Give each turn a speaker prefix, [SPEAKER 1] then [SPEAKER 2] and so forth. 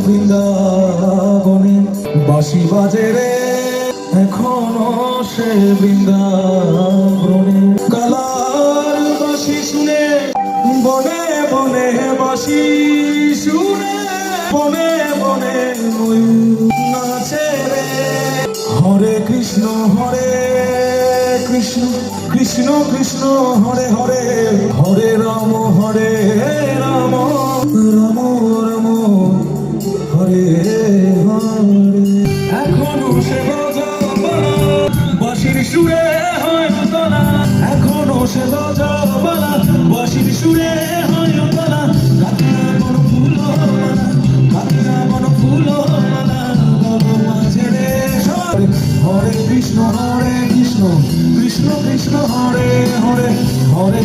[SPEAKER 1] বৃন্দাবনে বাঁশি বাজে রে এখনো সে বৃন্দাবনে কালার বাঁশি শুনে বনে বনে বাঁশি শুনে বনে বনে ময়ূর নাচে রে হরে কৃষ্ণ কৃষ্ণ কৃষ্ণ হরে হরে হরে রাম রাম রাম হরে হরে এখনো সে বাজাবালা বাঁশির সুরে হয় তোলা এখনো সে বাজাবালা বাঁশির সুরে হয় তোলা কাকিনা বন ফুল কাকিনা বন ফুল মাঝে রে হরে কৃষ্ণ কৃষ্ণ কৃষ্ণ হরে হরে হরে